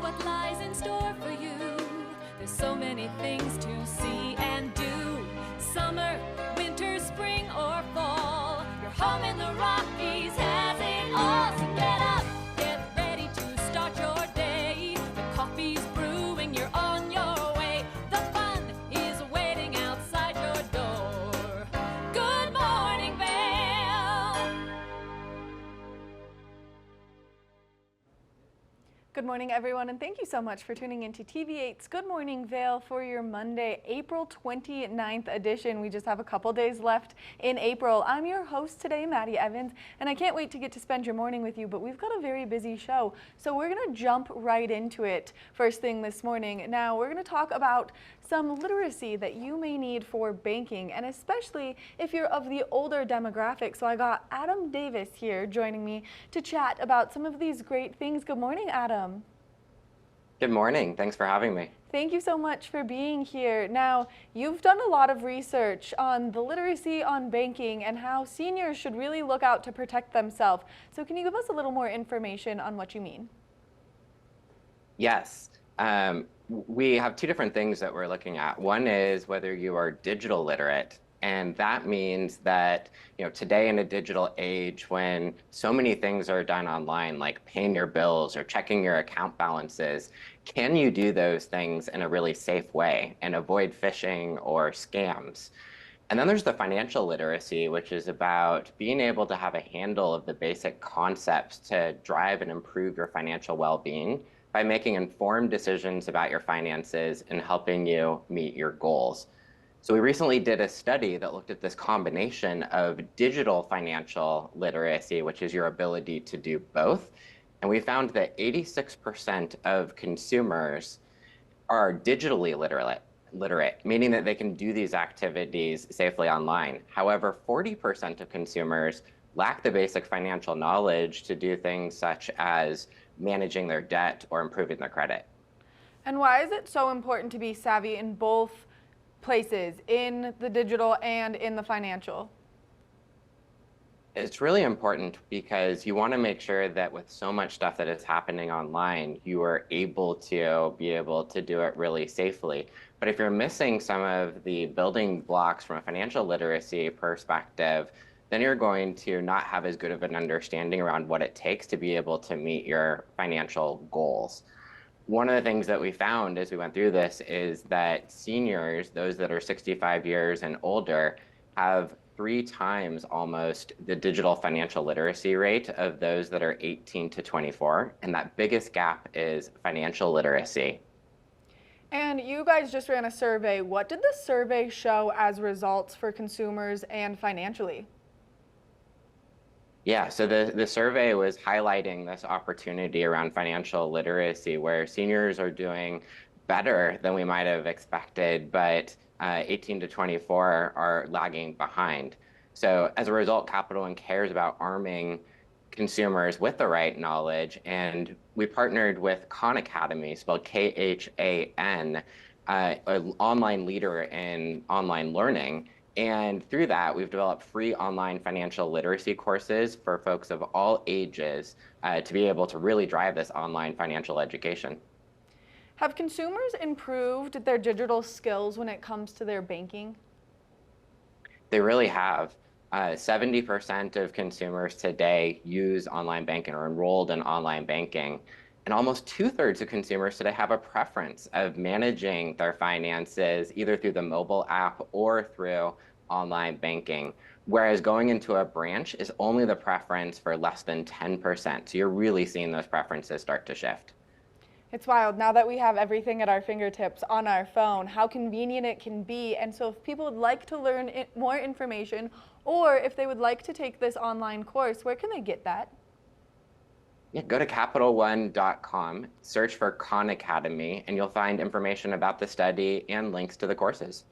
what lies in store for you. There's so many things to see and do. Summer, winter, spring, or fall. Your home in the Rockies has it all. So get up, get ready to start your day. The coffee's brewing, you're on your way. The fun is waiting outside your door. Good morning, Vail. Good morning, everyone, and thank you so much for tuning into TV8's Good Morning Vail for your Monday, April 29th edition. We just have a couple days left in April. I'm your host today, Maddie Evans, and I can't wait to get to spend your morning with you, but we've got a very busy show, so we're going to jump right into it first thing this morning. Now, we're going to talk about some literacy that you may need for banking, and especially if you're of the older demographic. So I got Adam Davis here joining me to chat about some of these great things. Good morning, Adam. Good morning. Thanks for having me. Thank you so much for being here. Now, you've done a lot of research on the literacy on banking and how seniors should really look out to protect themselves. So can you give us a little more information on what you mean? Yes. We have two different things that we're looking at. One is whether you are digital literate, and that means that, today in a digital age when so many things are done online, like paying your bills or checking your account balances, can you do those things in a really safe way and avoid phishing or scams? And then there's the financial literacy, which is about being able to have a handle of the basic concepts to drive and improve your financial well-being by making informed decisions about your finances and helping you meet your goals. So we recently did a study that looked at this combination of digital financial literacy, which is your ability to do both. And we found that 86% of consumers are digitally literate, meaning that they can do these activities safely online. However, 40% of consumers lack the basic financial knowledge to do things such as managing their debt or improving their credit. And why is it so important to be savvy in both places, in the digital and in the financial? It's really important because you want to make sure that with so much stuff that is happening online, you are able to do it really safely. But if you're missing some of the building blocks from a financial literacy perspective, then you're going to not have as good of an understanding around what it takes to be able to meet your financial goals. One of the things that we found as we went through this is that seniors, those that are 65 years and older, have 3 times almost the digital financial literacy rate of those that are 18 to 24. And that biggest gap is financial literacy. And you guys just ran a survey. What did the survey show as results for consumers and financially? Yeah, so the survey was highlighting this opportunity around financial literacy where seniors are doing better than we might have expected, but 18 to 24 are lagging behind. So as a result, Capital One cares about arming consumers with the right knowledge, and we partnered with Khan Academy, spelled Khan, an online leader in online learning. And through that, we've developed free online financial literacy courses for folks of all ages to be able to really drive this online financial education. Have consumers improved their digital skills when it comes to their banking? They really have. 70% of consumers today use online banking or enrolled in online banking. And almost 2/3 of consumers today have a preference of managing their finances either through the mobile app or through online banking, whereas going into a branch is only the preference for less than 10%. So you're really seeing those preferences start to shift. It's wild now that we have everything at our fingertips on our phone, how convenient it can be. And so if people would like to learn more information, or if they would like to take this online course, where can they get that? Yeah, go to CapitalOne.com, search for Khan Academy, and you'll find information about the study and links to the courses.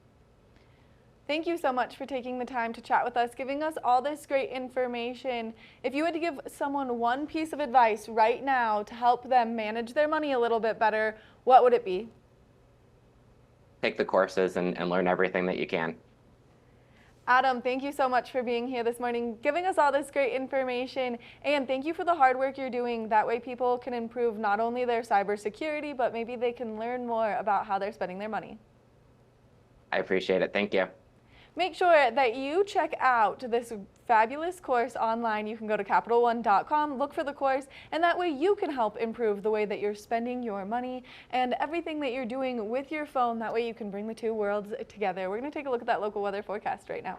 Thank you so much for taking the time to chat with us, giving us all this great information. If you had to give someone one piece of advice right now to help them manage their money a little bit better, what would it be? Take the courses and learn everything that you can. Adam, thank you so much for being here this morning, giving us all this great information, and thank you for the hard work you're doing. That way people can improve not only their cybersecurity, but maybe they can learn more about how they're spending their money. I appreciate it. Thank you. Make sure that you check out this fabulous course online. You can go to CapitalOne.com, look for the course, and that way you can help improve the way that you're spending your money and everything that you're doing with your phone. That way you can bring the two worlds together. We're going to take a look at that local weather forecast right now.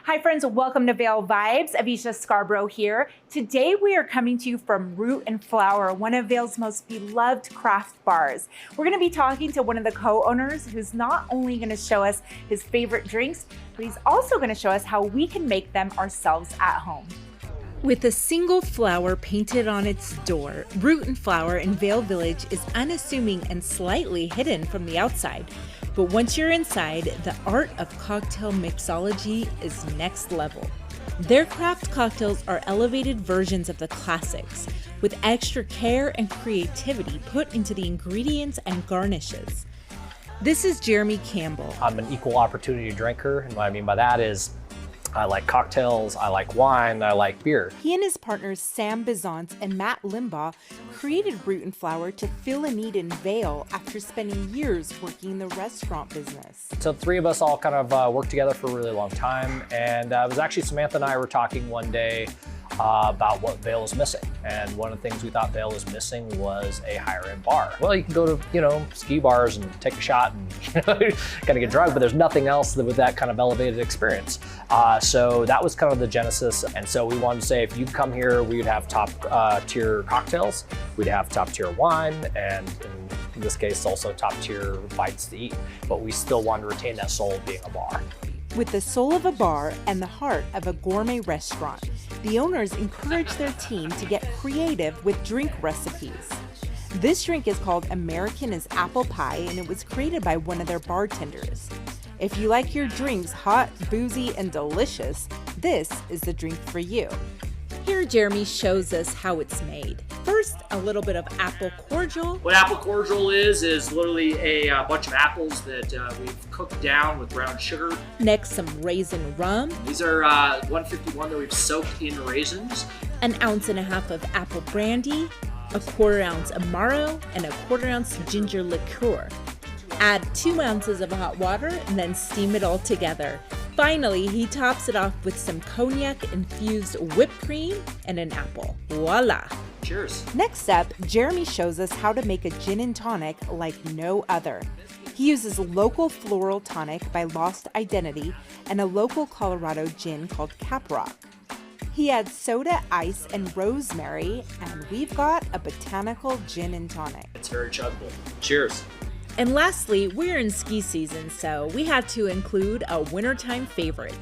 Hi friends, welcome to Vail Vibes. Avisha Scarborough here. Today we are coming to you from Root and Flower, one of Vail's most beloved craft bars. We're going to be talking to one of the co-owners who's not only going to show us his favorite drinks, but he's also going to show us how we can make them ourselves at home. With a single flower painted on its door, Root and Flower in Vail Village is unassuming and slightly hidden from the outside. But once you're inside, the art of cocktail mixology is next level. Their craft cocktails are elevated versions of the classics, with extra care and creativity put into the ingredients and garnishes. This is Jeremy Campbell. I'm an equal opportunity drinker, and what I mean by that is I like cocktails, I like wine, I like beer. He and his partners Sam Bizant and Matt Limbaugh created Root and Flower to fill a need in Vail after spending years working in the restaurant business. So the three of us all kind of worked together for a really long time, and it was actually Samantha and I were talking one day about what Vail is missing. And one of the things we thought Vail was missing was a higher end bar. Well, you can go to, ski bars and take a shot and kind of get drunk, but there's nothing else with that kind of elevated experience. So that was kind of the genesis. And so we wanted to say, if you come here, we'd have top tier cocktails, we'd have top tier wine, and in this case, also top tier bites to eat. But we still wanted to retain that soul of being a bar. With the soul of a bar and the heart of a gourmet restaurant, the owners encourage their team to get creative with drink recipes. This drink is called American is Apple Pie, and it was created by one of their bartenders. If you like your drinks hot, boozy, and delicious, this is the drink for you. Here Jeremy shows us how it's made. First, a little bit of apple cordial. What apple cordial is literally a bunch of apples that we've cooked down with brown sugar. Next, some raisin rum. These are 151 that we've soaked in raisins. An ounce and a half of apple brandy, a 1/4 ounce Amaro, and a 1/4 ounce ginger liqueur. Add 2 ounces of hot water and then steam it all together. Finally, he tops it off with some cognac-infused whipped cream and an apple. Voila! Cheers. Next up, Jeremy shows us how to make a gin and tonic like no other. He uses local floral tonic by Lost Identity and a local Colorado gin called Caprock. He adds soda, ice, and rosemary, and we've got a botanical gin and tonic. It's very chuggable. Cheers. And lastly, we're in ski season, so we had to include a wintertime favorite,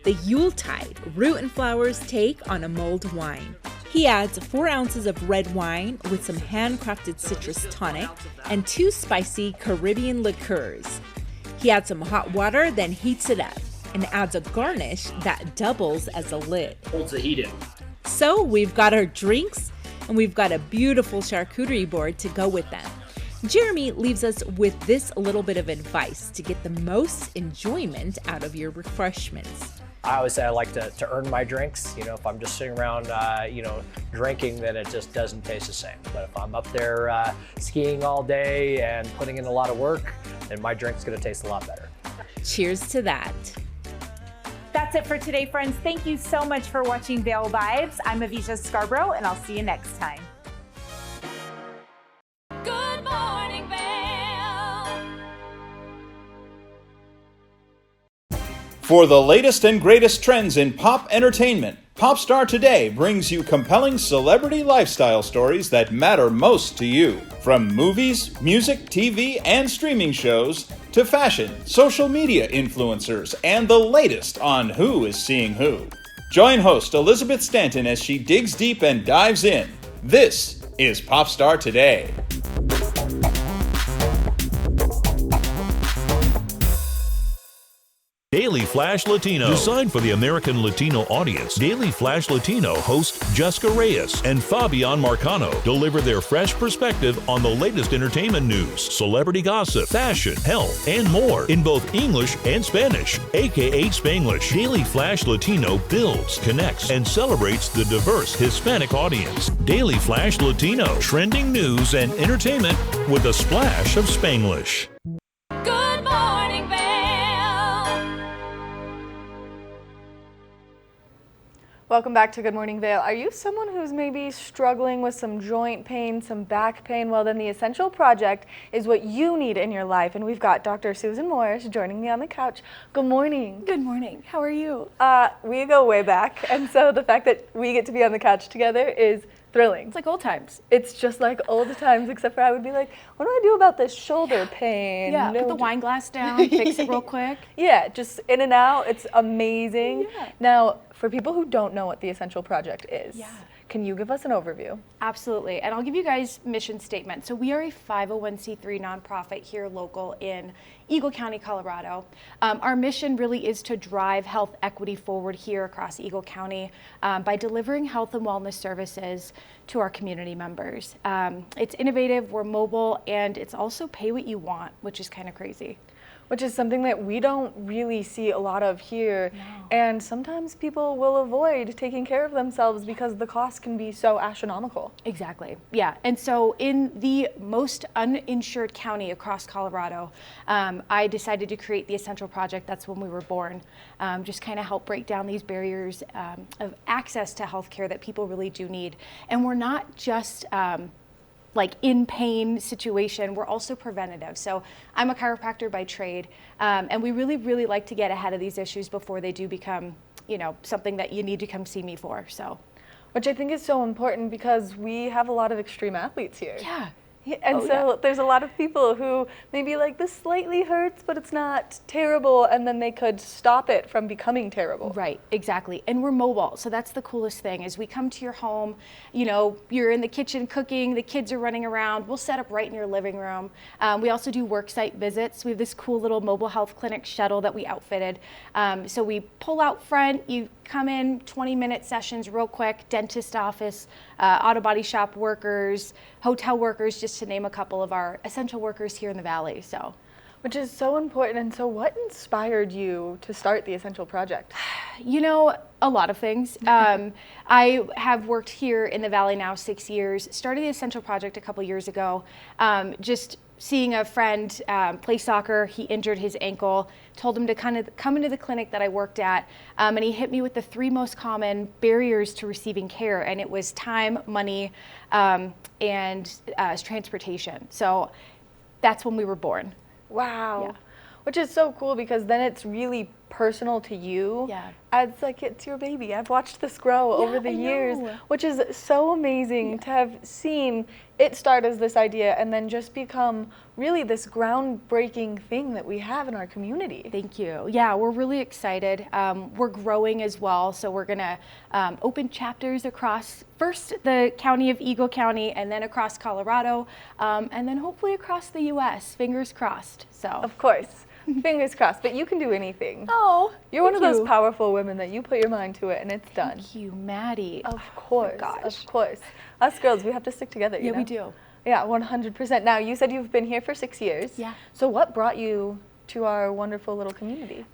the Yuletide, Root and Flower's take on a mulled wine. He adds 4 ounces of red wine with some handcrafted citrus tonic and 2 spicy Caribbean liqueurs. He adds some hot water, then heats it up and adds a garnish that doubles as a lid. Holds the heat in. So we've got our drinks and we've got a beautiful charcuterie board to go with them. Jeremy leaves us with this little bit of advice to get the most enjoyment out of your refreshments. I always say I like to earn my drinks. You know, if I'm just sitting around, drinking, then it just doesn't taste the same. But if I'm up there skiing all day and putting in a lot of work, then my drink's gonna taste a lot better. Cheers to that. That's it for today, friends. Thank you so much for watching Vail Vibes. I'm Avisha Scarborough, and I'll see you next time. Good morning, Vail. For the latest and greatest trends in pop entertainment, Popstar Today brings you compelling celebrity lifestyle stories that matter most to you. From movies, music, TV, and streaming shows, to fashion, social media influencers, and the latest on who is seeing who. Join host Elizabeth Stanton as she digs deep and dives in. This is Popstar Today. Daily Flash Latino. Designed for the American Latino audience, Daily Flash Latino host Jessica Reyes and Fabian Marcano deliver their fresh perspective on the latest entertainment news, celebrity gossip, fashion, health, and more in both English and Spanish, aka Spanglish. Daily Flash Latino builds, connects, and celebrates the diverse Hispanic audience. Daily Flash Latino, trending news and entertainment with a splash of Spanglish. Good morning, Vail. Welcome back to Good Morning Vail. Are you someone who's maybe struggling with some joint pain, some back pain? Well, then the Essential Project is what you need in your life. And we've got Dr. Susan Morris joining me on the couch. Good morning. Good morning. How are you? We go way back. And so the fact that we get to be on the couch together is thrilling. It's like old times. It's just like old times, except for I would be like, what do I do about this shoulder pain? Yeah, put the wine glass down, fix it real quick. Yeah, just in and out. It's amazing. Yeah. Now, for people who don't know what the Essential Project is, Yeah. can you give us an overview? Absolutely. And I'll give you guys mission statement. So we are a 501c3 nonprofit here local in Eagle County, Colorado. Our mission really is to drive health equity forward here across Eagle County by delivering health and wellness services to our community members. It's innovative, we're mobile, and it's also pay what you want, which is kind of crazy. Which is something that we don't really see a lot of here. No. And sometimes people will avoid taking care of themselves because the cost can be so astronomical. Exactly. Yeah. And so in the most uninsured county across Colorado, I decided to create the Essential Project. That's when we were born. Just kind of help break down these barriers of access to healthcare that people really do need. And we're not just like in pain situation, we're also preventative. So I'm a chiropractor by trade, and we really like to get ahead of these issues before they do become, something that you need to come see me for. So, Which I think is so important because we have a lot of extreme athletes here. yeah. And there's a lot of people who maybe like this slightly hurts, but it's not terrible, and then they could stop it from becoming terrible. Right, exactly. And we're mobile. So that's the coolest thing is we come to your home, you're in the kitchen cooking, the kids are running around. We'll set up right in your living room. We also do work site visits. We have this cool little mobile health clinic shuttle that we outfitted. So we pull out front, you come in, 20-minute sessions real quick, dentist office, auto body shop workers, hotel workers, just to name a couple of our essential workers here in the Valley. So, Which is so important. And so what inspired you to start the Essential Project? A lot of things. I have worked here in the Valley now 6 years, started the Essential Project a couple years ago, just seeing a friend play soccer. He injured his ankle, told him to kind of come into the clinic that I worked at, and he hit me with the 3 most common barriers to receiving care, and it was time, money, and transportation. So that's when we were born. Wow. Yeah. Which is so cool because then it's really personal to you. Yeah. It's like it's your baby. I've watched this grow over the I years, know. which is so amazing to have seen it start as this idea and then just become really this groundbreaking thing that we have in our community. Thank you. Yeah, we're really excited. We're growing as well, so we're gonna open chapters across first the county of Eagle County and then across Colorado, and then hopefully across the U.S. Fingers crossed. So. Of course. Fingers crossed, but you can do anything. Oh, You're one of thank those you. powerful women that you put your mind to it and it's done. Thank you, Maddie. Of course, gosh. of course. Us girls, we have to stick together, you Yeah, know? we do. Yeah, 100%. Now, you said you've been here for 6 years. Yeah. So what brought you to our wonderful little community?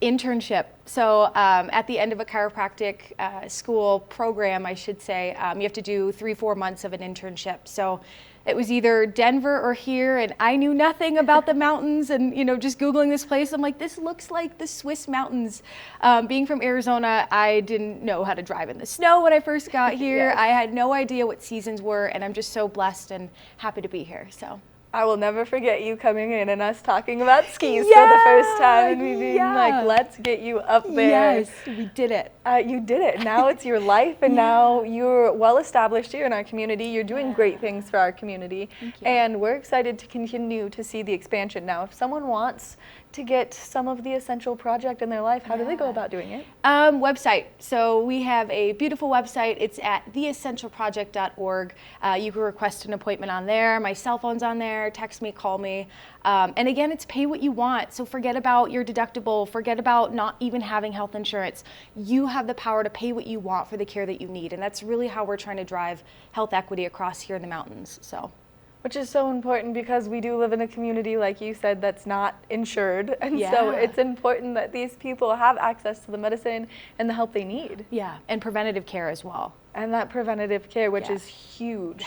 Internship. So at the end of a chiropractic school program, I should say, you have to do 3-4 months of an internship. So it was either Denver or here, and I knew nothing about the mountains, and just Googling this place, I'm like, this looks like the Swiss mountains. Being from Arizona, I didn't know how to drive in the snow when I first got here. Yes. I had no idea what seasons were, and I'm just so blessed and happy to be here. So. I will never forget you coming in and us talking about skis for the first time, and me being like, let's get you up there. Yes, we did it. You did it. Now it's your life, and now you're well established here in our community. You're doing great things for our community, and we're excited to continue to see the expansion. Now, if someone wants to get some of the Essential Project in their life, how do they go about doing it? Website. So we have a beautiful website. It's at theessentialproject.org. You can request an appointment on there. My cell phone's on there. Text me, call me. And again, it's pay what you want. So forget about your deductible. Forget about not even having health insurance. You have the power to pay what you want for the care that you need. And that's really how we're trying to drive health equity across here in the mountains. So. Which is so important because we do live in a community, like you said, that's not insured. And so it's important that these people have access to the medicine and the help they need. Yeah, and preventative care as well. And that preventative care, which is huge.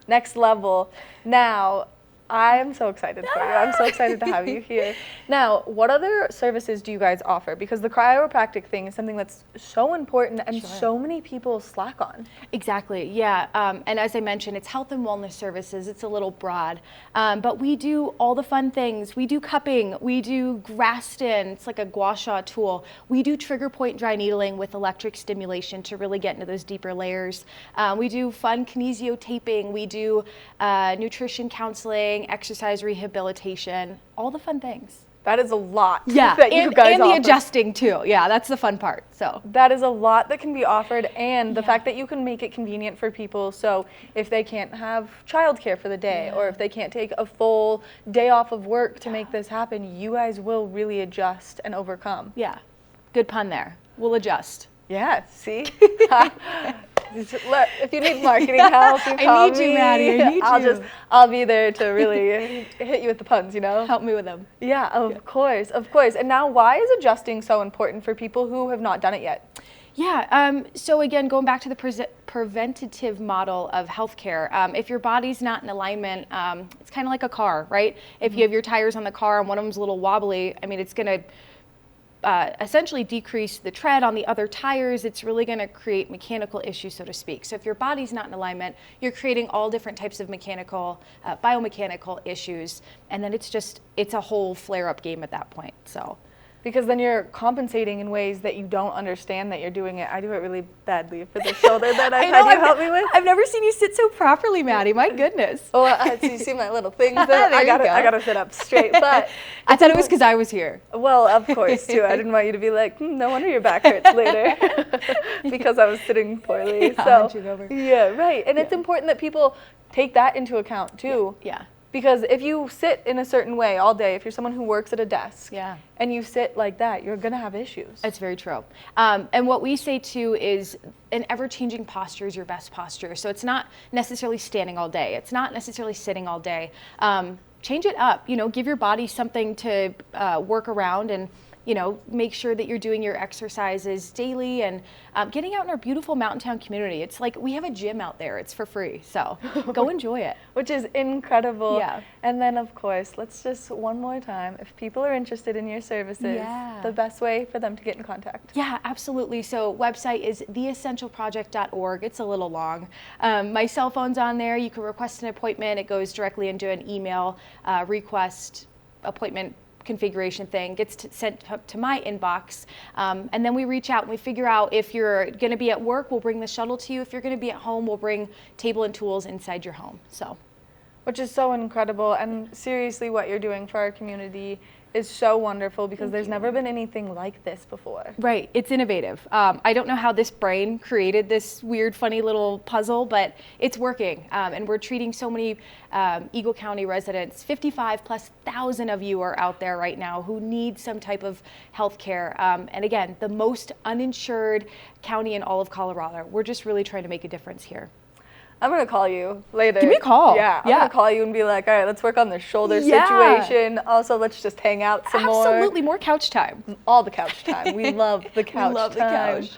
Next level. Now, I am so excited for you. I'm so excited to have you here. Now, what other services do you guys offer? Because the chiropractic thing is something that's so important and so many people slack on. Exactly, yeah. And as I mentioned, it's health and wellness services. It's a little broad. But we do all the fun things. We do cupping. We do Graston. It's like a gua sha tool. We do trigger point dry needling with electric stimulation to really get into those deeper layers. We do fun kinesio taping. We do nutrition counseling, exercise rehabilitation, all the fun things. That is a lot. Yeah, that you guys and the offer. adjusting too. Yeah, that's the fun part. So that is a lot that can be offered, and the fact that you can make it convenient for people. So if they can't have childcare for the day, or if they can't take a full day off of work to make this happen, you guys will really adjust and overcome. Yeah, good pun there. We'll adjust. Yeah. See. If you need marketing help, you call I need you, Maddie. I need you. I'll be there to really hit you with the puns, Help me with them. Yeah, of course, of course. And now, why is adjusting so important for people who have not done it yet? Yeah, so again, going back to the preventative model of healthcare, if your body's not in alignment, it's kind of like a car, right? If you have your tires on the car and one of them's a little wobbly, I mean, it's going to essentially decrease the tread on the other tires. It's really going to create mechanical issues, so to speak. So if your body's not in alignment, you're creating all different types of mechanical, biomechanical issues, and then it's a whole flare-up game at that point. So. Because then you're compensating in ways that you don't understand that you're doing it. I do it really badly for the shoulder that I've had you help me with. I've never seen you sit so properly, Maddie. My goodness. Well, you see my little things there. I gotta sit up straight. But I thought it was because I was here. Well, of course, too. I didn't want you to be like, no wonder your back hurts later, because I was sitting poorly. Yeah, right. And it's important that people take that into account too. Yeah. Because if you sit in a certain way all day, if you're someone who works at a desk, and you sit like that, you're going to have issues. That's very true. And what we say too is an ever-changing posture is your best posture. So it's not necessarily standing all day. It's not necessarily sitting all day. Change it up. Give your body something to work around, and make sure that you're doing your exercises daily and getting out in our beautiful mountain town community. It's like we have a gym out there. It's for free. So go enjoy it. Which is incredible. Yeah. And then, of course, let's just one more time, if people are interested in your services, the best way for them to get in contact. Yeah, absolutely. So website is theessentialproject.org. It's a little long. My cell phone's on there. You can request an appointment. It goes directly into an email request appointment configuration thing, gets sent to my inbox, and then we reach out and we figure out if you're going to be at work, we'll bring the shuttle to you. If you're going to be at home, we'll bring table and tools inside your home. So, which is so incredible, and seriously, what you're doing for our community is so wonderful, because there's never been anything like this before. Right, it's innovative. I don't know how this brain created this weird, funny little puzzle, but it's working, and we're treating so many Eagle County residents. 55,000+ of you are out there right now who need some type of health care. And again, the most uninsured county in all of Colorado. We're just really trying to make a difference here. I'm gonna call you later. Give me a call. Yeah, I'm gonna call you and be like, all right, let's work on the shoulder situation. Also, let's just hang out some more. Absolutely, more couch time. All the couch time. We love the couch We love the time. couch.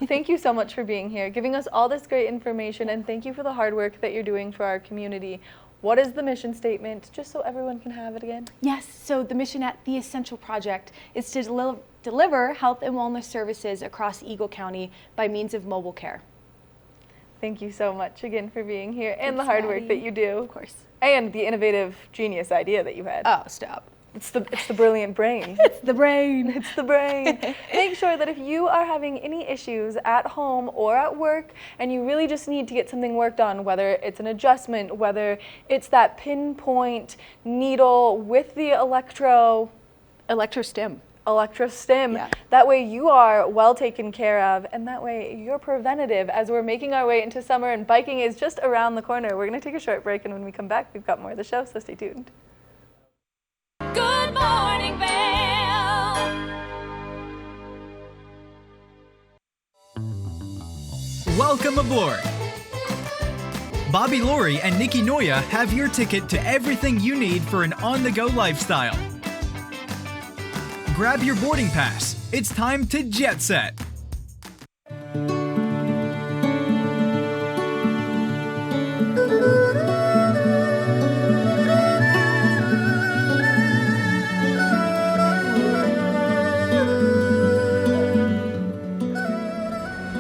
Thank you so much for being here, giving us all this great information, and thank you for the hard work that you're doing for our community. What is the mission statement, just so everyone can have it again? Yes, so the mission at the Essential Project is to deliver health and wellness services across Eagle County by means of mobile care. Thank you so much again for being here and the Thanks, hard work Maddie. that you do. Of course. And the innovative genius idea that you had. Oh, stop. It's the brilliant brain. It's the brain. It's the brain. Make sure that if you are having any issues at home or at work and you really just need to get something worked on, whether it's an adjustment, whether it's that pinpoint needle with the electrostim. Yeah. That way you are well taken care of, and that way you're preventative as we're making our way into summer and biking is just around the corner. We're going to take a short break, and when we come back, we've got more of the show, so stay tuned. Good morning, Vail. Welcome aboard! Bobby Laurie and Nikki Noya have your ticket to everything you need for an on-the-go lifestyle. Grab your boarding pass. It's time to jet set.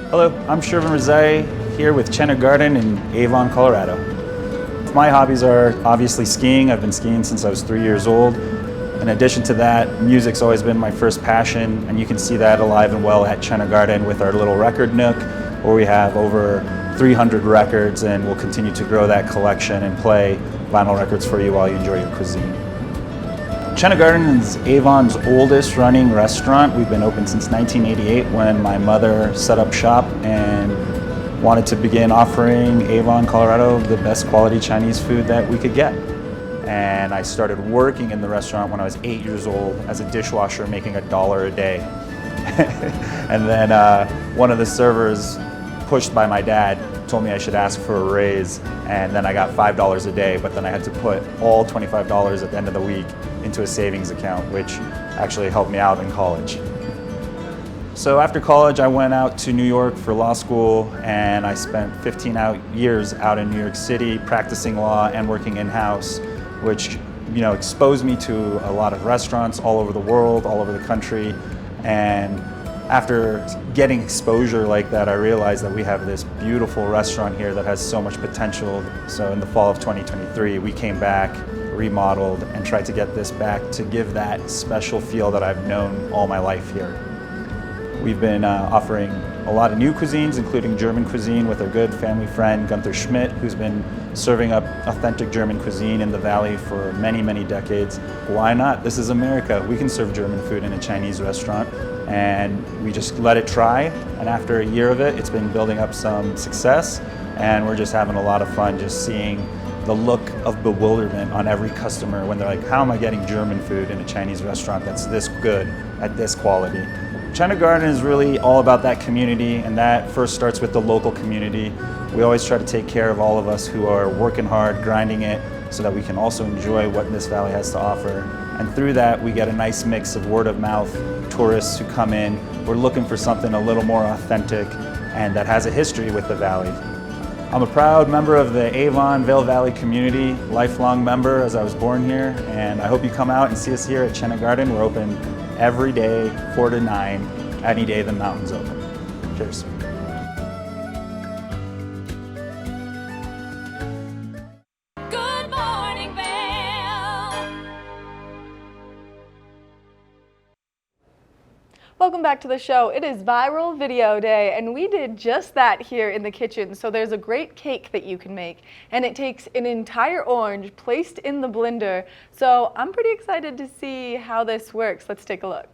Hello, I'm Shervin Rezai here with Chenna Garden in Avon, Colorado. My hobbies are obviously skiing. I've been skiing since I was 3 years old. In addition to that, music's always been my first passion, and you can see that alive and well at Chenna Garden with our little record nook, where we have over 300 records, and we'll continue to grow that collection and play vinyl records for you while you enjoy your cuisine. Chenna Garden is Avon's oldest running restaurant. We've been open since 1988 when my mother set up shop and wanted to begin offering Avon, Colorado the best quality Chinese food that we could get. And I started working in the restaurant when I was 8 years old as a dishwasher, making $1 a day. And then one of the servers, pushed by my dad, told me I should ask for a raise, and then I got $5 a day, but then I had to put all $25 at the end of the week into a savings account, which actually helped me out in college. So after college, I went out to New York for law school, and I spent 15 years out in New York City practicing law and working in-house, which exposed me to a lot of restaurants all over the world, all over the country. And after getting exposure like that, I realized that we have this beautiful restaurant here that has so much potential. So in the fall of 2023, we came back, remodeled, and tried to get this back to give that special feel that I've known all my life here. We've been offering a lot of new cuisines, including German cuisine with our good family friend Gunther Schmidt, who's been serving up authentic German cuisine in the Valley for many, many decades. Why not? This is America. We can serve German food in a Chinese restaurant, and we just let it try. And after a year of it, it's been building up some success, and we're just having a lot of fun just seeing the look of bewilderment on every customer when they're like, how am I getting German food in a Chinese restaurant that's this good at this quality? Chenna Garden is really all about that community, and that first starts with the local community. We always try to take care of all of us who are working hard, grinding it, so that we can also enjoy what this valley has to offer. And through that, we get a nice mix of word of mouth, tourists who come in. We're looking for something a little more authentic and that has a history with the valley. I'm a proud member of the Avon Vail Valley community, lifelong member as I was born here, and I hope you come out and see us here at Chenna Garden. We're open every day, 4 to 9, any day the mountain's open. Cheers. Good morning, Vail. Welcome back to the show. It is Viral Video Day, and we did just that here in the kitchen. So there's a great cake that you can make, and it takes an entire orange placed in the blender. So I'm pretty excited to see how this works. Let's take a look.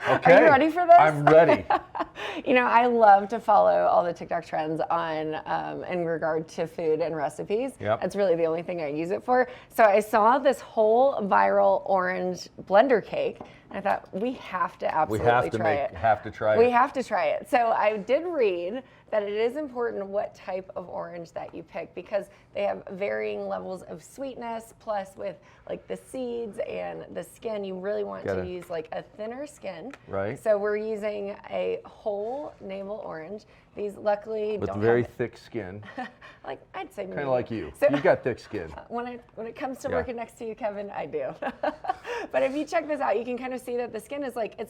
Okay. Are you ready for this? I'm ready. You know, I love to follow all the TikTok trends on in regard to food and recipes. Yep. That's really the only thing I use it for. So I saw this whole viral orange blender cake, and I thought we have to absolutely try it. Have to try it. We have to try it. So I did read that it is important what type of orange that you pick because they have varying levels of sweetness, plus with like the seeds and the skin, you really want to use like a thinner skin. Right. So we're using a whole navel orange. These luckily With don't very have, thick skin. like I'd say Kind of like you. So, You've got thick skin. when it comes to working next to you, Kevin, I do. But if you check this out, you can kind of see that the skin is like,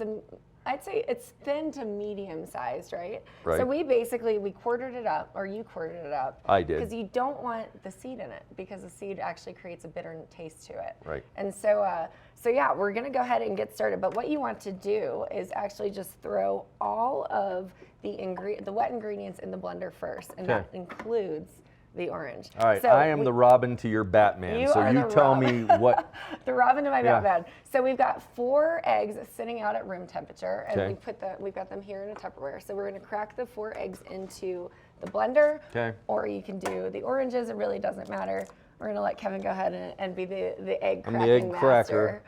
I'd say it's thin to medium sized, right? Right. So we quartered it up, or you quartered it up. I did. Because you don't want the seed in it, because the seed actually creates a bitter taste to it. Right. And so, yeah, we're gonna go ahead and get started. But what you want to do is actually just throw all of the wet ingredients in the blender first, and that includes the orange. All right, so I am the Robin to your Batman, so you tell me what. The Robin to my Batman. So we've got 4 eggs sitting out at room temperature, and we've got them here in a Tupperware. So we're going to crack the 4 eggs into the blender, or you can do the oranges. It really doesn't matter. We're going to let Kevin go ahead and be the egg cracking master.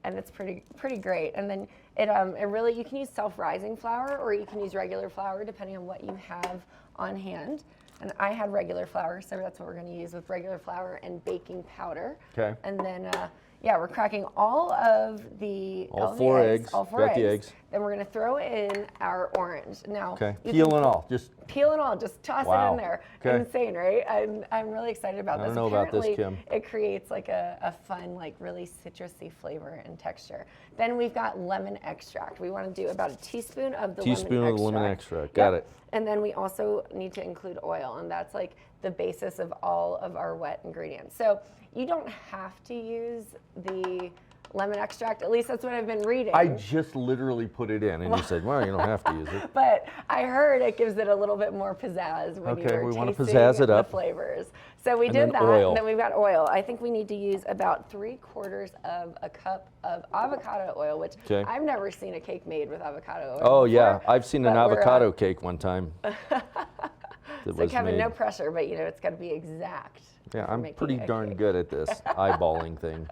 And it's pretty great. And then it really, you can use self-rising flour, or you can use regular flour depending on what you have on hand. And I had regular flour, so that's what we're going to use with regular flour and baking powder. Okay. And then, we're cracking all of the all 4 eggs. All 4 eggs. The eggs. Then we're going to throw in our orange. Now, peel and all, just toss it in there. Insane, right? I'm really excited about this. I don't know about this, Kim. It creates like a fun, like really citrusy flavor and texture. Then we've got lemon extract. We want to do about a teaspoon of the lemon extract. Got it. And then we also need to include oil, and that's like the basis of all of our wet ingredients. So you don't have to use the lemon extract, at least that's what I've been reading. I just literally put it in, and you said, well, you don't have to use it. But I heard it gives it a little bit more pizzazz when you're tasting the flavors. So we did that, and then we've got oil. I think we need to use about 3/4 of a cup of avocado oil, which I've never seen a cake made with avocado oil before, yeah, I've seen an avocado cake one time. So Kevin, no pressure, but it's got to be exact. Yeah, I'm pretty darn good at this eyeballing thing.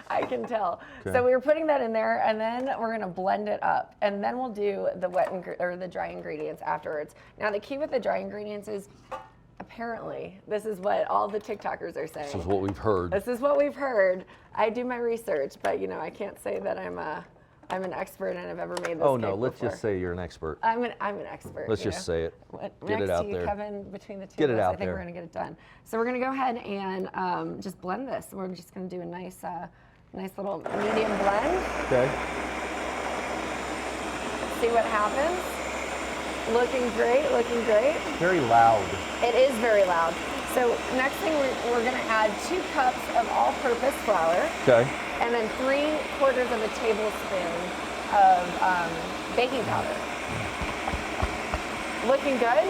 I can tell. So we were putting that in there, and then we're going to blend it up, and then we'll do the the dry ingredients afterwards. Now the key with the dry ingredients is, apparently, this is what all the TikTokers are saying. This is what we've heard. This is what we've heard. I do my research, but I can't say that I'm an expert and I've ever made this Oh cake no, let's before. just say you're an expert. I'm an expert. Let's just say it. Get it out to you, there. Kevin, between the two Get of it us, out I think there. we're going to get it done. So we're going to go ahead and just blend this. We're just going to do a nice little medium blend. Okay. See what happens. Looking great, looking great. Very loud. It is very loud. So next thing we're going to add 2 cups of all-purpose flour. Okay. And then 3/4 of a tablespoon of baking powder. Looking good.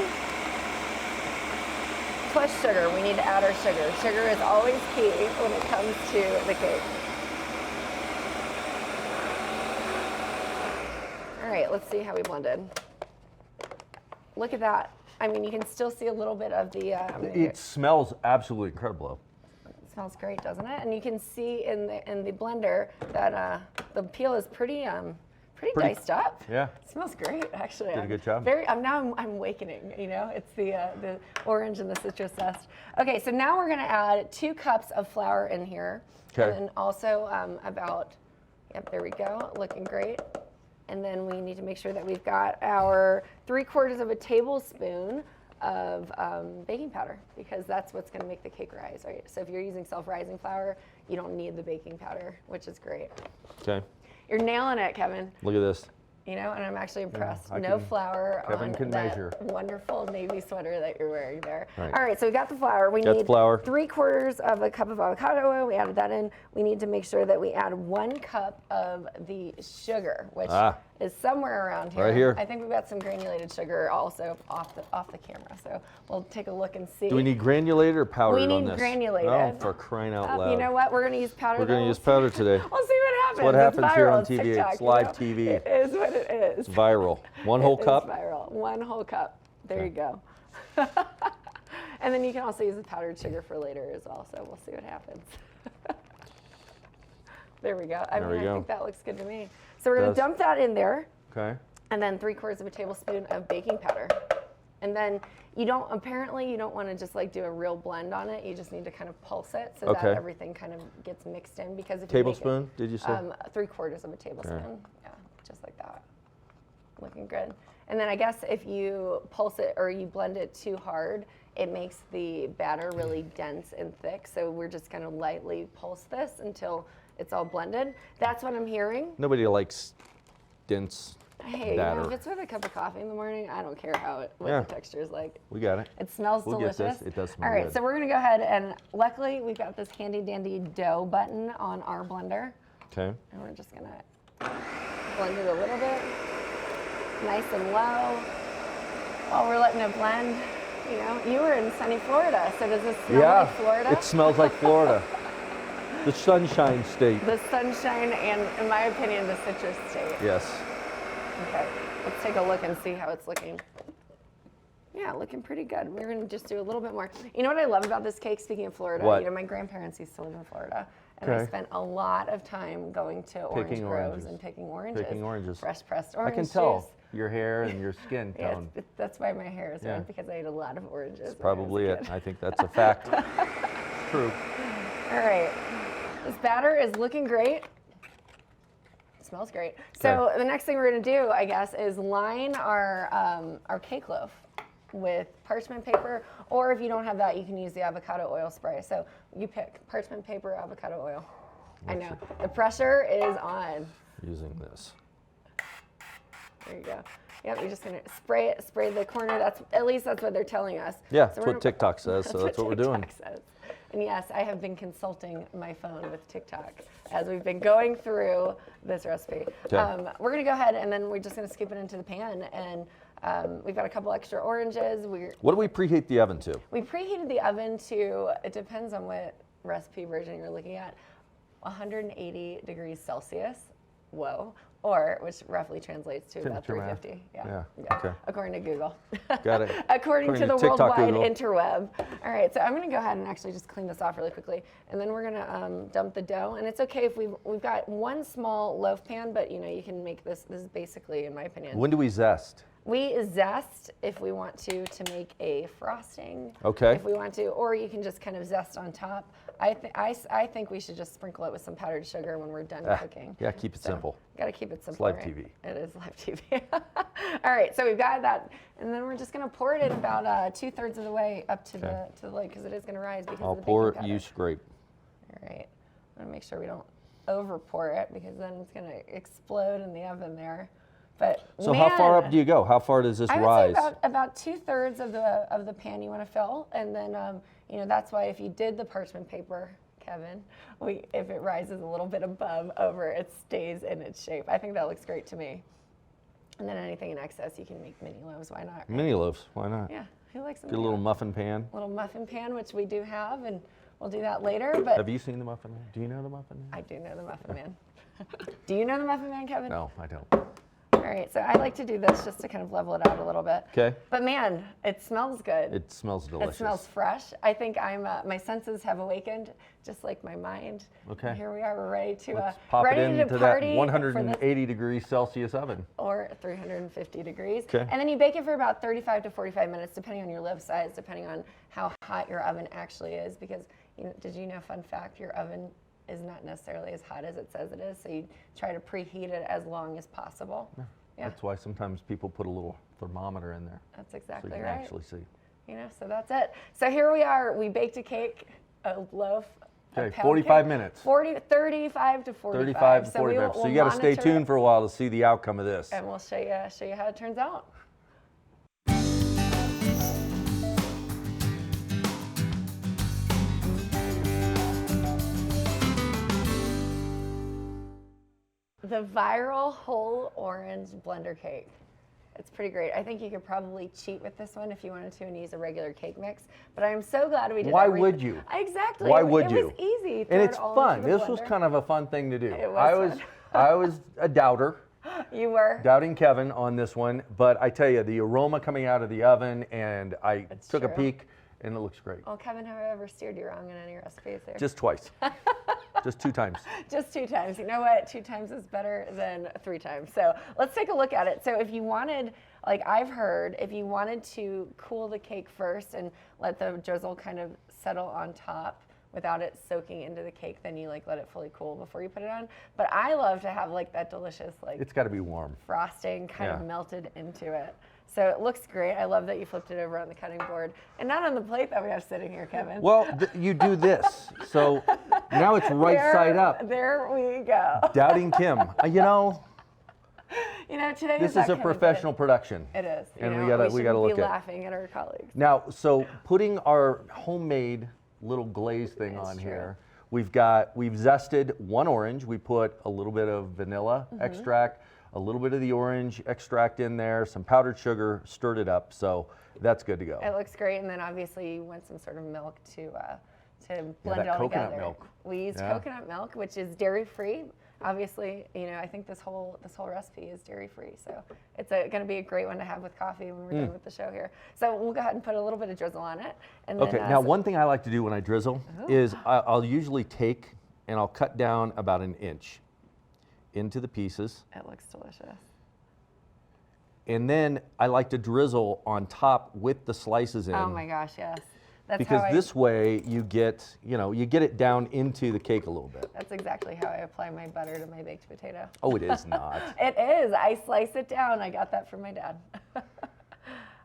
Plus sugar. We need to add our sugar. Sugar is always key when it comes to the cake. All right, let's see how we blended. Look at that. I mean, you can still see a little bit of the... it smells absolutely incredible. It smells great, doesn't it? And you can see in the blender that the peel is pretty diced up. Yeah. It smells great, actually. Did a good job. I'm awakening, It's the orange and the citrus zest. Okay, so now we're gonna add 2 cups of flour in here. Okay. And then also there we go, looking great. And then we need to make sure that we've got our 3/4 of a tablespoon of baking powder, because that's what's going to make the cake rise, right? So if you're using self-rising flour, you don't need the baking powder, which is great. Okay. You're nailing it, Kevin. Look at this. And I'm actually impressed. Yeah, no flour Kevin on can that measure. wonderful navy sweater that you're wearing there. Right. All right, so we got the flour. We need 3/4 of a cup of avocado oil. We added that in. We need to make sure that we add 1 cup of the sugar, which is somewhere around here. Right here. I think we've got some granulated sugar also off the camera. So we'll take a look and see. Do we need granulated or powdered on this? We need granulated. Oh, for crying out loud. You know what? We're going to use powder. We're going to use powder today. We'll see what happens. What happens here on It's TV? TikTok, It's live TV. It is what what it is. It's viral. One whole cup? It's viral. 1 whole cup. There you go. And then you can also use the powdered sugar for later as well, so we'll see what happens. There we go. I think that looks good to me. So we're going to dump that in there. Okay. And then 3/4 of a tablespoon of baking powder. And then you don't want to just like do a real blend on it. You just need to kind of pulse it so that everything kind of gets mixed in. Because if tablespoon, you did you say? 3/4 of a tablespoon. Yeah, just like that. Looking good. And then I guess if you pulse it or you blend it too hard, it makes the batter really dense and thick. So we're just going to lightly pulse this until it's all blended. That's what I'm hearing. Nobody likes dense Hey, batter. if it's with a cup of coffee in the morning, I don't care what the texture is like. We got it. It smells delicious. Get this. It does smell All right, good. so we're going to go ahead and luckily we've got this handy dandy dough button on our blender. Okay. And we're just going to blend it a little bit. Nice and low. While we're letting it blend, you know, you were in sunny Florida, so does this smell like Florida? It smells like Florida. The Sunshine State. The sunshine and, in my opinion, the citrus state. Yes. Okay, let's take a look and see how it's looking. Yeah, looking pretty good. We're gonna just do a little bit more. You know what I love about this cake, speaking of Florida? What? You know, my grandparents used to live in Florida, and I spent a lot of time going to orange groves and picking oranges. Picking oranges. Fresh pressed orange I can tell your hair and your skin tone. Yes, that's why my hair is red, because I ate a lot of oranges. That's probably it. I think that's a fact. True. All right. This batter is looking great. It smells great. So the next thing we're going to do, I guess, is line our cake loaf with parchment paper, or if you don't have that, you can use the avocado oil spray. So you pick parchment paper, avocado oil. I know. The pressure is on. Using this. There you go. Yep, you're just going to spray the corner. At least that's what they're telling us. Yeah, so that's what TikTok says, so that's what we're doing. Says. And yes, I have been consulting my phone with TikTok as we've been going through this recipe. Okay. We're going to go ahead and then we're just going to scoop it into the pan. And we've got a couple extra oranges. What do we preheat the oven to? We preheated the oven to, it depends on what recipe version you're looking at, 180 degrees Celsius. Whoa. Or, which roughly translates to about 350. Yeah. Okay. According to Google. Got it. According to the TikTok, worldwide Google. interweb. All right, so I'm going to go ahead and actually just clean this off really quickly, and then we're going to dump the dough. And it's okay if we've got one small loaf pan, but you know you can make this. This is basically, in my opinion. When do we zest? We zest if we want to make a frosting. Okay. If we want to, or you can just kind of zest on top. I think we should just sprinkle it with some powdered sugar when we're done cooking. Yeah, keep it simple. Got to keep it simple. It's live right? TV. It is live TV. All right, so we've got that, and then we're just going to pour it in about 2/3 of the way up to the lid because it is going to rise because I'll of the pour baking it. powder. You scrape. All right. I'm going to make sure we don't over pour it because then it's going to explode in the oven there. But so how far up do you go? How far does this rise? I would say about 2/3 of the pan you want to fill, and then you know that's why if you did the parchment paper, Kevin, if it rises a little bit above over, it stays in its shape. I think that looks great to me. And then anything in excess, you can make mini loaves. Why not? Right? Mini loaves. Why not? Yeah, who likes them? Get a little muffin pan. A little muffin pan, which we do have, and we'll do that later. But have you seen the Muffin Man? Do you know the Muffin Man? I do know the Muffin Man. Do you know the Muffin Man, Kevin? No, I don't. All right, so I like to do this just to kind of level it out a little bit. Okay. But man, it smells good. It smells delicious. It smells fresh. I think my senses have awakened, just like my mind. Okay. And here we are. We're ready to Let's pop it into that party 180 degrees Celsius oven. or 350 degrees. Okay. And then you bake it for about 35 to 45 minutes, depending on your loaf size, depending on how hot your oven actually is. Because did you know? Fun fact: your oven is not necessarily as hot as it says it is, so you try to preheat it as long as possible. Yeah. That's why sometimes people put a little thermometer in there. That's exactly so you can right. actually see. So that's it. So here we are. We baked a cake, a loaf. Okay, 45 minutes. 35 to 45. 35 to 45. So you got to stay tuned for a while to see the outcome of this. And we'll show you how it turns out. The viral whole orange blender cake. It's pretty great. I think you could probably cheat with this one if you wanted to and use a regular cake mix. But I'm so glad we did. Why would you? Exactly. Why would you? It was easy. And it's fun. This was kind of a fun thing to do. It was I was a doubter. You were? Doubting Kevin on this one, but I tell you, the aroma coming out of the oven, and I took a peek, and it looks great. Well, Kevin, have I ever steered you wrong in any recipes there? Just twice. Just 2 times. Just 2 times. You know what? 2 times is better than 3 times. So let's take a look at it. So if you wanted, like I've heard, if you wanted to cool the cake first and let the drizzle kind of settle on top without it soaking into the cake, then you like let it fully cool before you put it on. But I love to have like that delicious like it's got to be warm frosting kind of melted into it. So it looks great. I love that you flipped it over on the cutting board and not on the plate that we have sitting here, Kevin. Well, you do this. So now it's right side up. There we go. Doubting Kim. You know today this is a professional production. It is. And we gotta look at. Be laughing at our colleagues. Now, so putting our homemade little glaze thing on here, we've zested 1 orange. We put a little bit of vanilla extract, a little bit of the orange extract in there, some powdered sugar, stirred it up. So that's good to go. It looks great, and then obviously you want some sort of milk to blend it all coconut together. Milk. We use coconut milk, which is dairy-free. Obviously, I think this whole recipe is dairy-free, so it's going to be a great one to have with coffee when we're done with the show here. So we'll go ahead and put a little bit of drizzle on it. And okay, then, now one thing I like to do when I drizzle is I'll usually take and I'll cut down about 1 inch into the pieces. It looks delicious. And then I like to drizzle on top with the slices in. Oh my gosh, yes. That's because this way you get it down into the cake a little bit. That's exactly how I apply my butter to my baked potato. Oh, it is not. It is. I slice it down. I got that from my dad.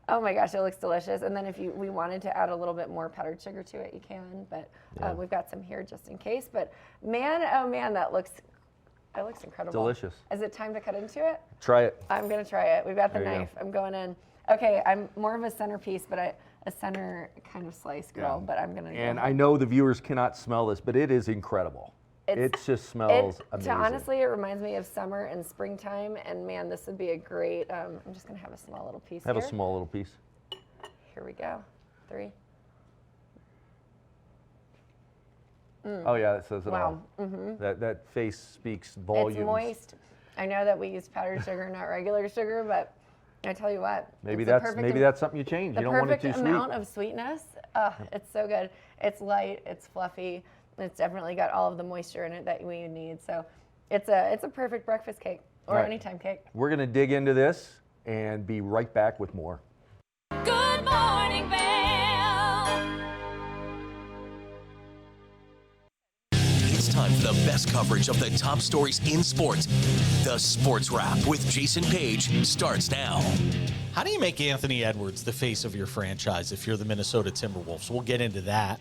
Oh my gosh, it looks delicious. And then if we wanted to add a little bit more powdered sugar to it, you can. But we've got some here just in case. But man, oh man, it looks incredible. Delicious. Is it time to cut into it? Try it. I'm gonna try it. We've got the knife. I'm going in. Okay, I'm more of a centerpiece, but a center kind of slice girl, but I'm gonna. And I know the viewers cannot smell this, but it is incredible. It just smells amazing. Honestly, it reminds me of summer and springtime, and man, this would be a great. I'm just gonna have a small little piece. Have a small little piece. Here we go. 3. Oh yeah, that says it all. That face speaks volumes. It's moist. I know that we use powdered sugar, not regular sugar, but I tell you what. Maybe that's something you change. You don't want it too sweet. The perfect amount of sweetness. It's so good. It's light. It's fluffy. It's definitely got all of the moisture in it that we need. So it's a perfect breakfast cake or anytime cake. We're gonna dig into this and be right back with more. Good morning, Vail. It's time for the best coverage of the top stories in sports. The Sports Wrap with Jason Page starts now. How do you make Anthony Edwards the face of your franchise if you're the Minnesota Timberwolves? We'll get into that.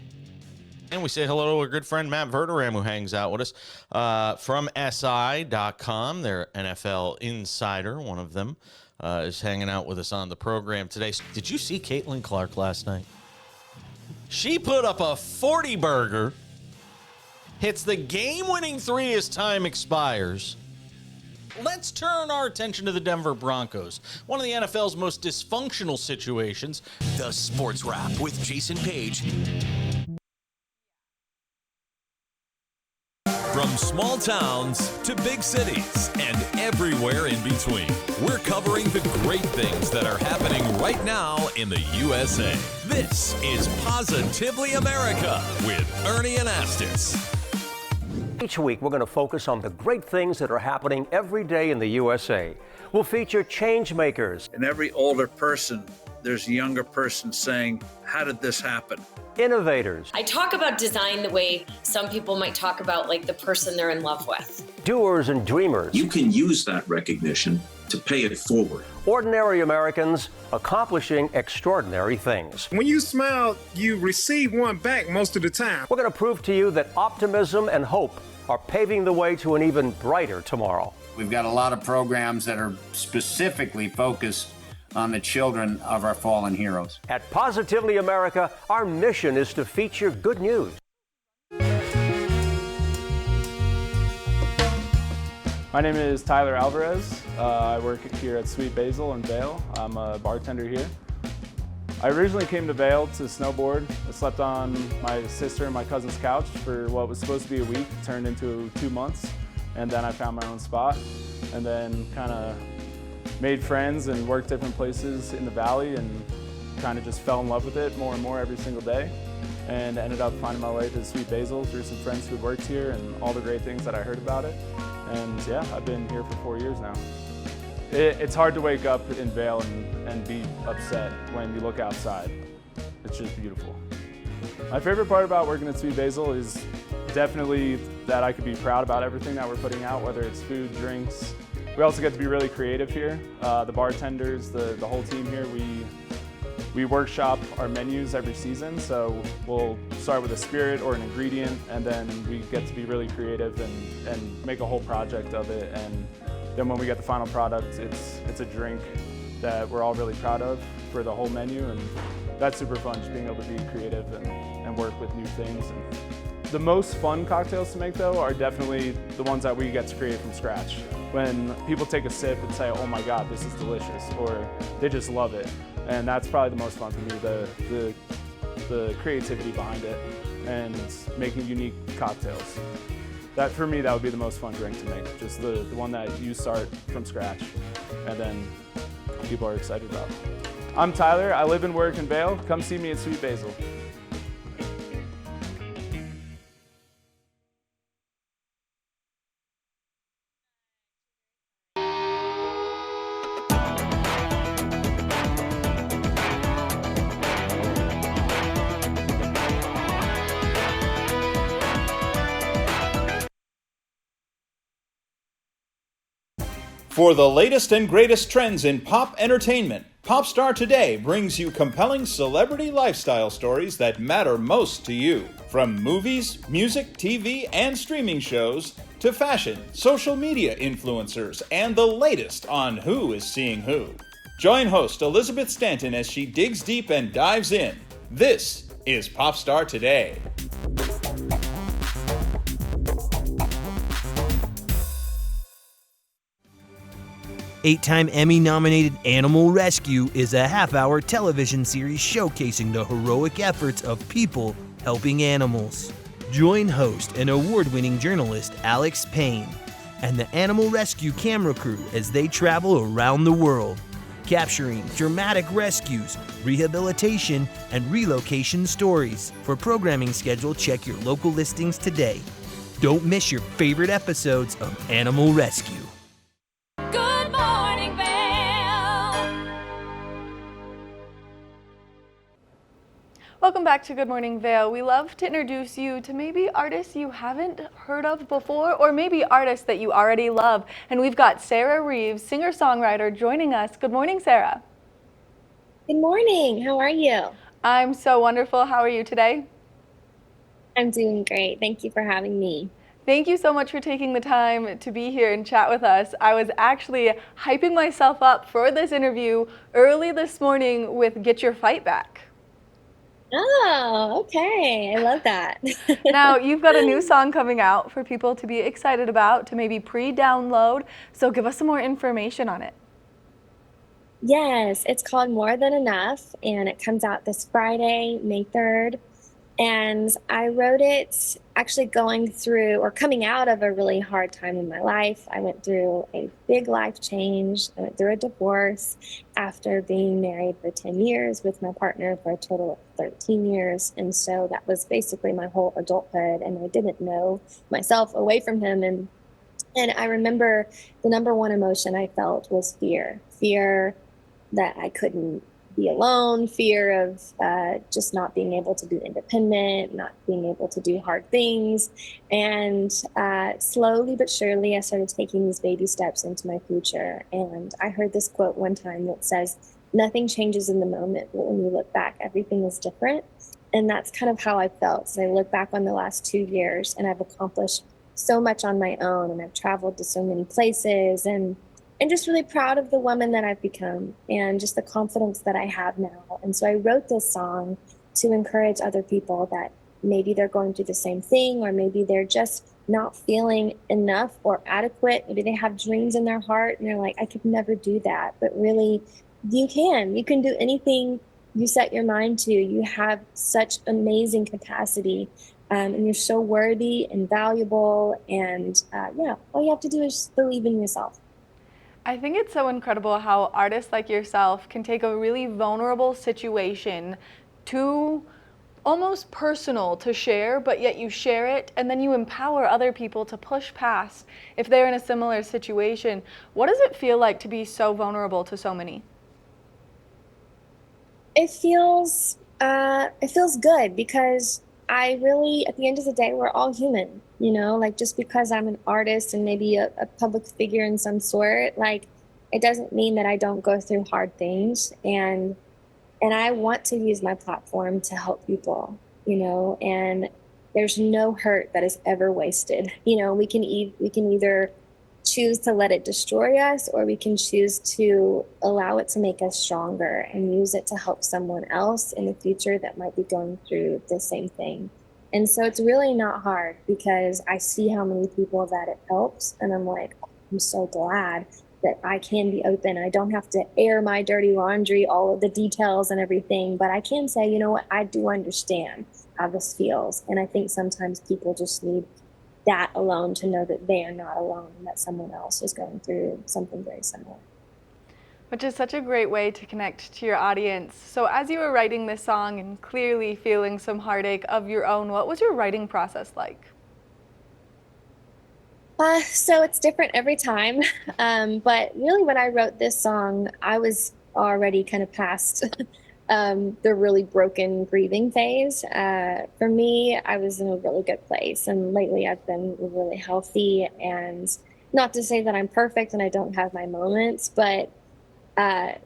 And we say hello to our good friend Matt Verderam, who hangs out with us from SI.com. Their NFL insider, one of them, is hanging out with us on the program today. Did you see Caitlin Clark last night? She put up a 40-burger, hits the game-winning 3 as time expires. Let's turn our attention to the Denver Broncos, one of the NFL's most dysfunctional situations. The Sports Wrap with Jason Page. From small towns to big cities and everywhere in between, we're covering the great things that are happening right now in the USA. This is Positively America with Ernie Anastas. Each week, we're going to focus on the great things that are happening every day in the USA. We'll feature change makers. In every older person, there's a younger person saying, how did this happen? Innovators. I talk about design the way some people might talk about like the person they're in love with. Doers and dreamers. You can use that recognition to pay it forward. Ordinary Americans accomplishing extraordinary things. When you smile, you receive one back most of the time. We're going to prove to you that optimism and hope are paving the way to an even brighter tomorrow. We've got a lot of programs that are specifically focused on the children of our fallen heroes. At Positively America, our mission is to feature good news. My name is Tyler Alvarez. I work here at Sweet Basil in Vail. I'm a bartender here. I originally came to Vail to snowboard. I slept on my sister and my cousin's couch for what was supposed to be a week, turned into 2 months, and then I found my own spot. and then kind of made friends and worked different places in the Valley and kind of just fell in love with it more and more every single day, and ended up finding my way to Sweet Basil through some friends who worked here and all the great things that I heard about it. And yeah, I've been here for 4 years now. It's hard to wake up in Vail and be upset when you look outside. It's just beautiful. My favorite part about working at Sweet Basil is definitely that I could be proud about everything that we're putting out, whether it's food, drinks. We also get to be really creative here. The bartenders, the whole team here, we workshop our menus every season, so we'll start with a spirit or an ingredient, and then we get to be really creative and make a whole project of it. And then when we get the final product, it's a drink that we're all really proud of for the whole menu, and that's super fun, just being able to be creative and work with new things. And the most fun cocktails to make, though, are definitely the ones that we get to create from scratch. When people take a sip and say, oh my God, this is delicious, or they just love it. And that's probably the most fun for me, the creativity behind it and making unique cocktails. That, for me, that would be the most fun drink to make, just the one that you start from scratch and then people are excited about. I'm Tyler, I live and work in Vail. Come see me at Sweet Basil. For the latest and greatest trends in pop entertainment, Popstar Today brings you compelling celebrity lifestyle stories that matter most to you. From movies, music, TV, and streaming shows, to fashion, social media influencers, and the latest on who is seeing who. Join host Elizabeth Stanton as she digs deep and dives in. This is Popstar Today. Eight-time Emmy-nominated Animal Rescue is a half-hour television series showcasing the heroic efforts of people helping animals. Join host and award-winning journalist Alex Payne and the Animal Rescue camera crew as they travel around the world, capturing dramatic rescues, rehabilitation, and relocation stories. For programming schedule, check your local listings today. Don't miss your favorite episodes of Animal Rescue. Good morning, Vail. Welcome back to Good Morning Vail. We love to introduce you to maybe artists you haven't heard of before, or maybe artists that you already love. And we've got Sarah Reeves, singer-songwriter, joining us. Good morning, Sarah. Good morning. How are you? I'm so wonderful. How are you today? I'm doing great. Thank you for having me. Thank you so much for taking the time to be here and chat with us. I was actually hyping myself up for this interview early this morning with Get Your Fight Back. Oh, okay. I love that. Now, you've got a new song coming out for people to be excited about, to maybe pre-download. So give us some more information on it. Yes, it's called More Than Enough, and it comes out this Friday, May 3rd. And I wrote it actually going through or coming out of a really hard time in my life. I went through a big life change. I went through a divorce after being married for 10 years with my partner for a total of 13 years. And so that was basically my whole adulthood. And I didn't know myself away from him. And I remember the number one emotion I felt was fear that I couldn't be alone, fear of just not being able to be independent, not being able to do hard things. And slowly but surely, I started taking these baby steps into my future. And I heard this quote one time that says, nothing changes in the moment, but when you look back, everything is different. And that's kind of how I felt. So I look back on the last 2 years and I've accomplished so much on my own, and I've traveled to so many places, and just really proud of the woman that I've become and just the confidence that I have now. And so I wrote this song to encourage other people that maybe they're going through the same thing, or maybe they're just not feeling enough or adequate. Maybe they have dreams in their heart and they're like, I could never do that. But really, you can do anything you set your mind to. You have such amazing capacity, and you're so worthy and valuable. And all you have to do is just believe in yourself. I think it's so incredible how artists like yourself can take a really vulnerable situation to almost personal to share, but yet you share it and then you empower other people to push past if they're in a similar situation. What does it feel like to be so vulnerable to so many? It feels good because I really, at the end of the day, we're all human, you know, like just because I'm an artist and maybe a public figure in some sort, like it doesn't mean that I don't go through hard things. And I want to use my platform to help people, you know, and there's no hurt that is ever wasted. You know, we can either choose to let it destroy us, or we can choose to allow it to make us stronger and use it to help someone else in the future that might be going through the same thing. And so it's really not hard because I see how many people that it helps. And I'm like, I'm so glad that I can be open. I don't have to air my dirty laundry, all of the details and everything, but I can say, you know what, I do understand how this feels. And I think sometimes people just need that alone to know that they are not alone and that someone else is going through something very similar. Which is such a great way to connect to your audience. So as you were writing this song and clearly feeling some heartache of your own, what was your writing process like? So it's different every time. But really when I wrote this song, I was already kind of past the really broken grieving phase. For me, I was in a really good place, and lately I've been really healthy. And not to say that I'm perfect and I don't have my moments, but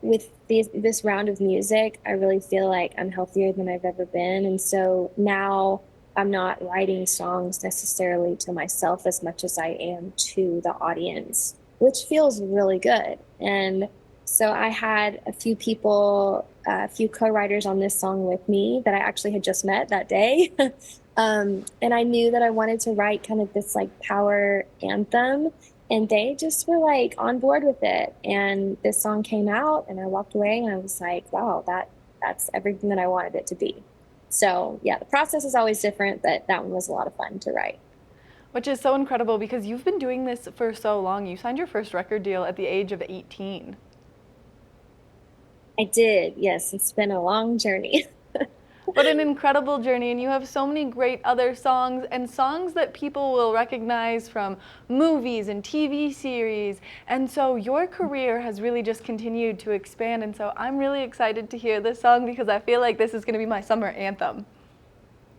with this round of music, I really feel like I'm healthier than I've ever been. And so now I'm not writing songs necessarily to myself as much as I am to the audience, which feels really good. And so I had a few people, a few co-writers on this song with me that I actually had just met that day. And I knew that I wanted to write kind of this like power anthem, and they just were like on board with it. And this song came out and I walked away and I was like, wow, that's everything that I wanted it to be. So yeah, the process is always different, but that one was a lot of fun to write. Which is so incredible because you've been doing this for so long. You signed your first record deal at the age of 18. I did, yes. It's been a long journey. But an incredible journey, and you have so many great other songs and songs that people will recognize from movies and TV series. And so your career has really just continued to expand. And so I'm really excited to hear this song because I feel like this is going to be my summer anthem.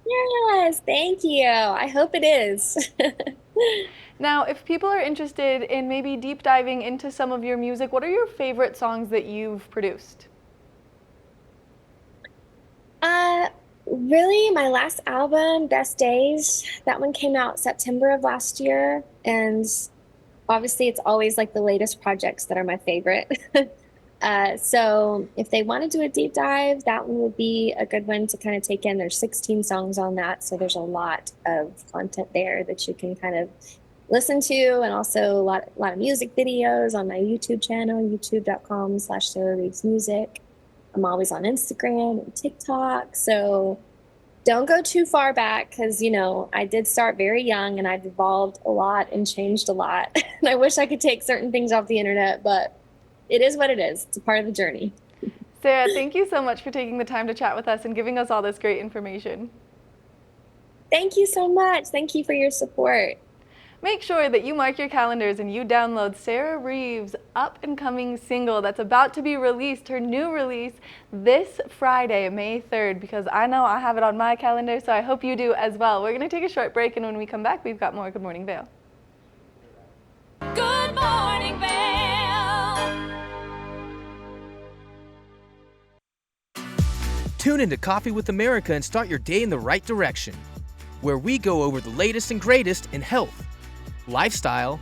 Yes, thank you. I hope it is. Now, if people are interested in maybe deep diving into some of your music, what are your favorite songs that you've produced? Really, my last album, Best Days, that one came out September of last year. And obviously it's always like the latest projects that are my favorite. So if they want to do a deep dive, that one would be a good one to kind of take in. There's 16 songs on that. So there's a lot of content there that you can kind of listen to, and also a lot of music videos on my YouTube channel, youtube.com/SarahReevesMusic. I'm always on Instagram and TikTok, so don't go too far back because, you know, I did start very young and I've evolved a lot and changed a lot. And I wish I could take certain things off the internet, but it is what it is. It's a part of the journey. Sarah, thank you so much for taking the time to chat with us and giving us all this great information. Thank you so much. Thank you for your support. Make sure that you mark your calendars and you download Sarah Reeves' up-and-coming single that's about to be released, her new release, this Friday, May 3rd, because I know I have it on my calendar, so I hope you do as well. We're going to take a short break, and when we come back, we've got more Good Morning Vail. Good Morning Vail. Tune into Coffee with America and start your day in the right direction, where we go over the latest and greatest in health, lifestyle,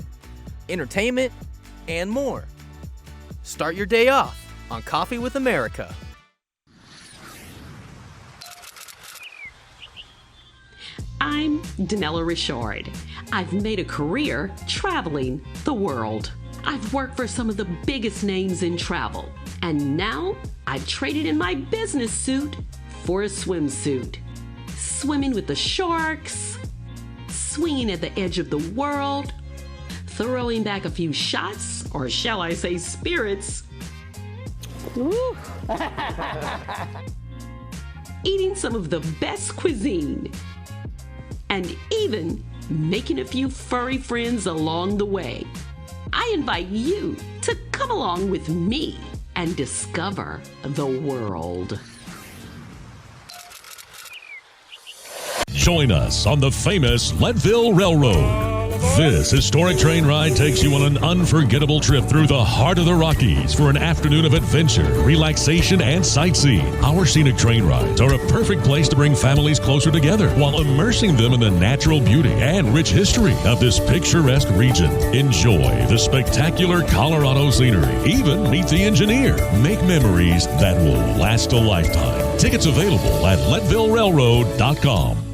entertainment, and more. Start your day off on Coffee with America. I'm Danella Richard. I've made a career traveling the world. I've worked for some of the biggest names in travel, and now I've traded in my business suit for a swimsuit. Swimming with the sharks, swinging at the edge of the world, throwing back a few shots, or shall I say spirits, eating some of the best cuisine, and even making a few furry friends along the way. I invite you to come along with me and discover the world. Join us on the famous Leadville Railroad. This historic train ride takes you on an unforgettable trip through the heart of the Rockies for an afternoon of adventure, relaxation, and sightseeing. Our scenic train rides are a perfect place to bring families closer together while immersing them in the natural beauty and rich history of this picturesque region. Enjoy the spectacular Colorado scenery. Even meet the engineer. Make memories that will last a lifetime. Tickets available at leadvillerailroad.com.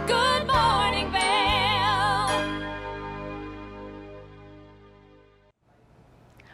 Good morning, Vail.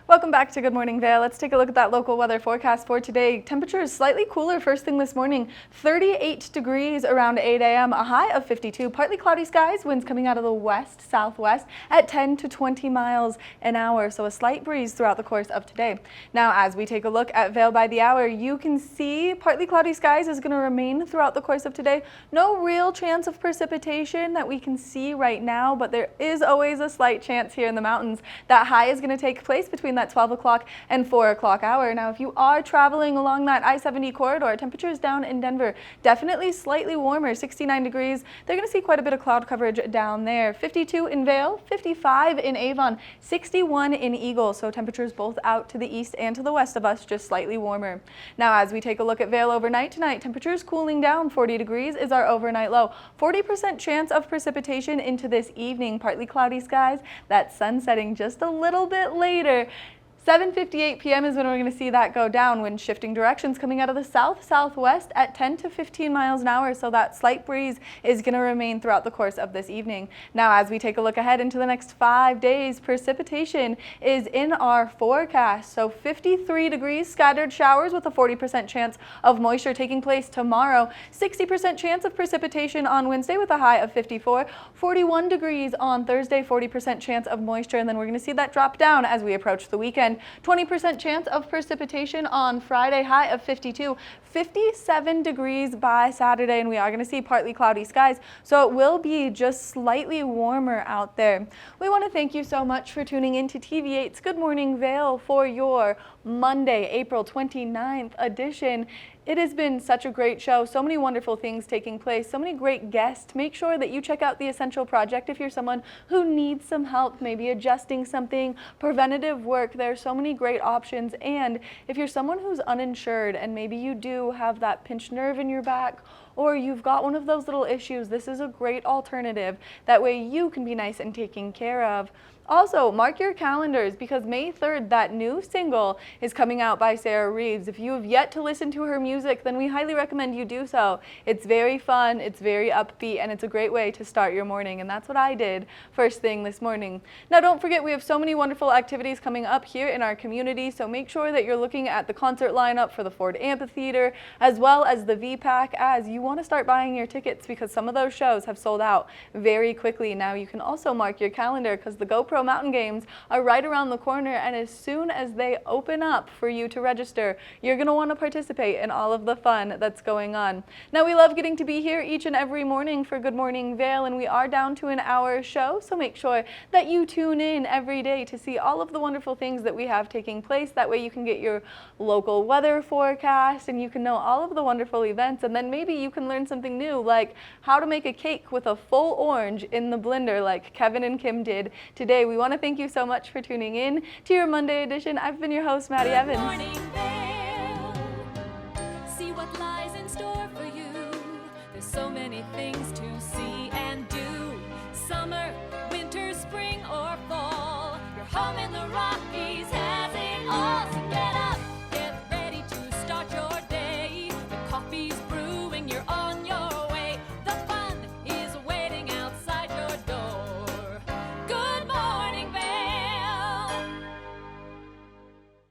Welcome back to Good Morning Vail. Let's take a look at that local weather forecast for today. Temperature is slightly cooler first thing this morning, 38 degrees around 8 a.m., a high of 52. Partly cloudy skies, winds coming out of the west-southwest at 10 to 20 miles an hour, so a slight breeze throughout the course of today. Now, as we take a look at Vail by the hour, you can see partly cloudy skies is going to remain throughout the course of today. No real chance of precipitation that we can see right now, but there is always a slight chance here in the mountains. That high is going to take place between that 12 o'clock and 4 o'clock hour. Now, if you are traveling along that I-70 corridor, temperatures down in Denver definitely slightly warmer, 69 degrees. They're going to see quite a bit of cloud coverage down there. 52 in Vail, 55 in Avon, 61 in Eagle. So temperatures both out to the east and to the west of us, just slightly warmer. Now, as we take a look at Vail overnight tonight, temperatures cooling down. 40 degrees is our overnight low. 40% chance of precipitation into this evening. Partly cloudy skies. That sun setting just a little bit later. 7:58 p.m. is when we're going to see that go down. Wind shifting directions coming out of the south-southwest at 10 to 15 miles an hour, so that slight breeze is going to remain throughout the course of this evening. Now, as we take a look ahead into the next 5 days, precipitation is in our forecast. So 53 degrees, scattered showers with a 40% chance of moisture taking place tomorrow. 60% chance of precipitation on Wednesday with a high of 54. 41 degrees on Thursday, 40% chance of moisture, and then we're going to see that drop down as we approach the weekend. 20% chance of precipitation on Friday, high of 52. 57 degrees by Saturday, and we are going to see partly cloudy skies, so it will be just slightly warmer out there. We want to thank you so much for tuning in to TV8's Good Morning Vail for your Monday, April 29th edition. It has been such a great show, so many wonderful things taking place, so many great guests. Make sure that you check out the Essential Project if you're someone who needs some help, maybe adjusting something, preventative work. There are so many great options. And if you're someone who's uninsured and maybe you do have that pinched nerve in your back, or you've got one of those little issues, this is a great alternative. That way you can be nice and taken care of. Also, mark your calendars because May 3rd, that new single is coming out by Sarah Reeves. If you have yet to listen to her music, then we highly recommend you do so. It's very fun, it's very upbeat, and it's a great way to start your morning, and that's what I did first thing this morning. Now, don't forget, we have so many wonderful activities coming up here in our community, so make sure that you're looking at the concert lineup for the Ford Amphitheater, as well as the VPAC, as you want to start buying your tickets because some of those shows have sold out very quickly. Now, you can also mark your calendar because the GoPro Mountain Games are right around the corner, and as soon as they open up for you to register, you're going to want to participate in all of the fun that's going on. Now, we love getting to be here each and every morning for Good Morning Vail, and we are down to an hour show, so make sure that you tune in every day to see all of the wonderful things that we have taking place. That way you can get your local weather forecast and you can know all of the wonderful events, and then maybe you can learn something new like how to make a cake with a full orange in the blender like Kevin and Kim did today. We want to thank you so much for tuning in to your Monday edition. I've been your host, Maddie Evans. Good morning, Vail. See what lies in store for you. There's so many things to see.